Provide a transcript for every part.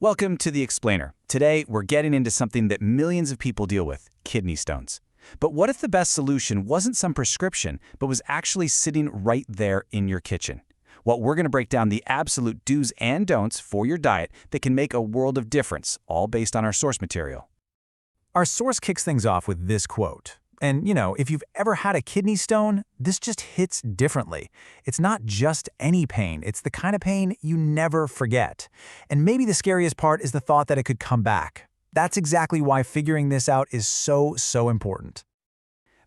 Welcome to The Explainer. Today, we're getting into something that millions of people deal with, kidney stones. But what if the best solution wasn't some prescription, but was actually sitting right there in your kitchen? Well, we're going to break down the absolute do's and don'ts for your diet that can make a world of difference, all based on our source material. Our source kicks things off with this quote. And, if you've ever had a kidney stone, this just hits differently. It's not just any pain. It's the kind of pain you never forget. And maybe the scariest part is the thought that it could come back. That's exactly why figuring this out is so important.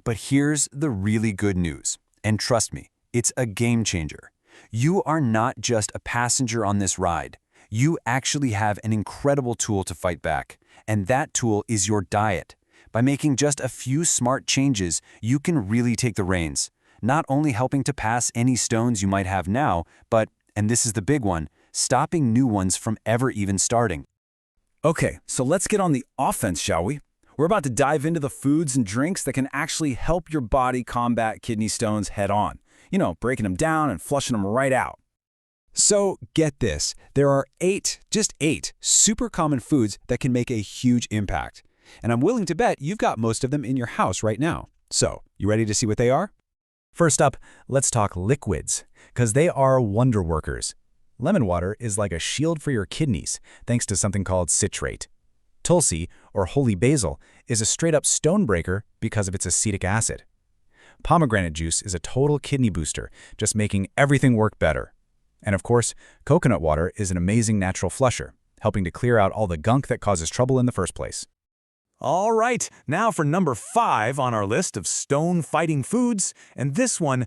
But here's the really good news. And trust me, it's a game changer. You are not just a passenger on this ride. You actually have an incredible tool to fight back. And that tool is your diet. By making just a few smart changes, you can really take the reins, not only helping to pass any stones you might have now, but, and this is the big one, stopping new ones from ever even starting. Okay, so let's get on the offense, shall we? We're about to dive into the foods and drinks that can actually help your body combat kidney stones head on. Breaking them down and flushing them right out. So get this, there are just eight super common foods that can make a huge impact. And I'm willing to bet you've got most of them in your house right now. So, you ready to see what they are? First up, let's talk liquids, because they are wonder workers. Lemon water is like a shield for your kidneys, thanks to something called citrate. Tulsi, or holy basil, is a straight-up stone breaker because of its acetic acid. Pomegranate juice is a total kidney booster, just making everything work better. And of course, coconut water is an amazing natural flusher, helping to clear out all the gunk that causes trouble in the first place. All right, now for number 5 on our list of stone-fighting foods, and this one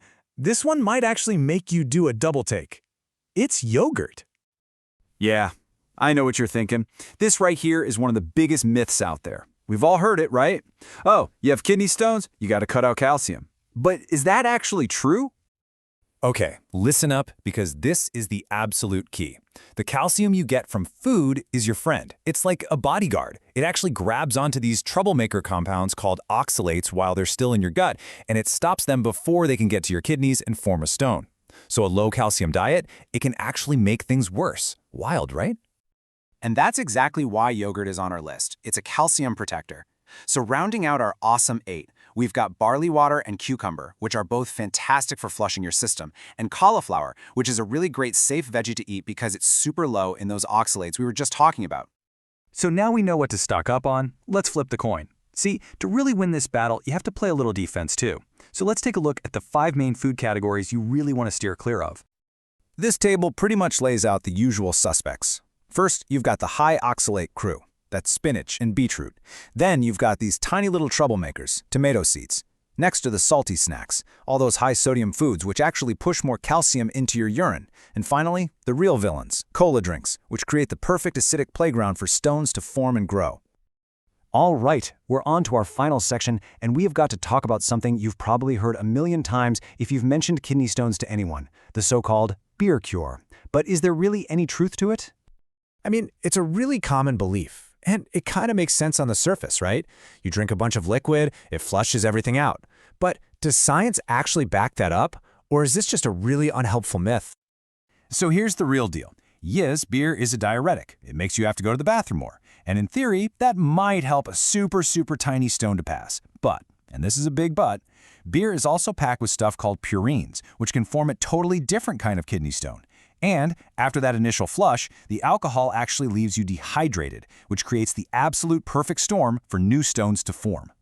might actually make you do a double take. It's yogurt. Yeah, I know what you're thinking. This right here is one of the biggest myths out there. We've all heard it, right? Oh, you have kidney stones? You got to cut out calcium. But is that actually true? Okay, listen up, because this is the absolute key. The calcium you get from food is your friend. It's like a bodyguard. It actually grabs onto these troublemaker compounds called oxalates while they're still in your gut, and it stops them before they can get to your kidneys and form a stone. So a low-calcium diet, it can actually make things worse. Wild, right? And that's exactly why yogurt is on our list. It's a calcium protector. So rounding out our awesome 8, we've got barley water and cucumber, which are both fantastic for flushing your system, and cauliflower, which is a really great safe veggie to eat because it's super low in those oxalates we were just talking about. So now we know what to stock up on. Let's flip the coin. See, to really win this battle, you have to play a little defense too. So let's take a look at the 5 main food categories you really want to steer clear of. This table pretty much lays out the usual suspects. First, you've got the high oxalate crew. That's spinach and beetroot. Then you've got these tiny little troublemakers, tomato seeds. Next are the salty snacks, all those high-sodium foods which actually push more calcium into your urine. And finally, the real villains, cola drinks, which create the perfect acidic playground for stones to form and grow. All right, we're on to our final section, and we have got to talk about something you've probably heard a million times if you've mentioned kidney stones to anyone, the so-called beer cure. But is there really any truth to it? I mean, it's a really common belief. And it kind of makes sense on the surface, right? You drink a bunch of liquid, it flushes everything out. But does science actually back that up? Or is this just a really unhelpful myth? So here's the real deal. Yes, beer is a diuretic. It makes you have to go to the bathroom more. And in theory, that might help a super tiny stone to pass. But, and this is a big but, beer is also packed with stuff called purines, which can form a totally different kind of kidney stone. And after that initial flush, the alcohol actually leaves you dehydrated, which creates the absolute perfect storm for new stones to form.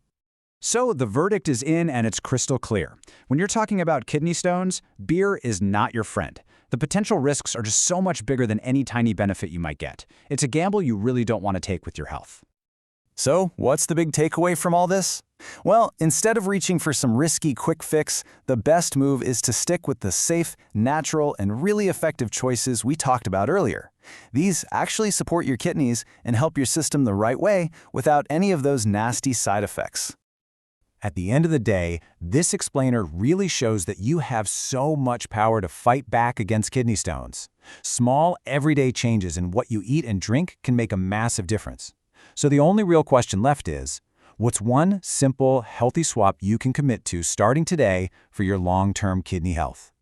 So the verdict is in and it's crystal clear. When you're talking about kidney stones, beer is not your friend. The potential risks are just so much bigger than any tiny benefit you might get. It's a gamble you really don't want to take with your health. So, what's the big takeaway from all this? Well, instead of reaching for some risky quick fix, the best move is to stick with the safe, natural, and really effective choices we talked about earlier. These actually support your kidneys and help your system the right way without any of those nasty side effects. At the end of the day, this explainer really shows that you have so much power to fight back against kidney stones. Small, everyday changes in what you eat and drink can make a massive difference. So the only real question left is, what's one simple, healthy swap you can commit to starting today for your long-term kidney health?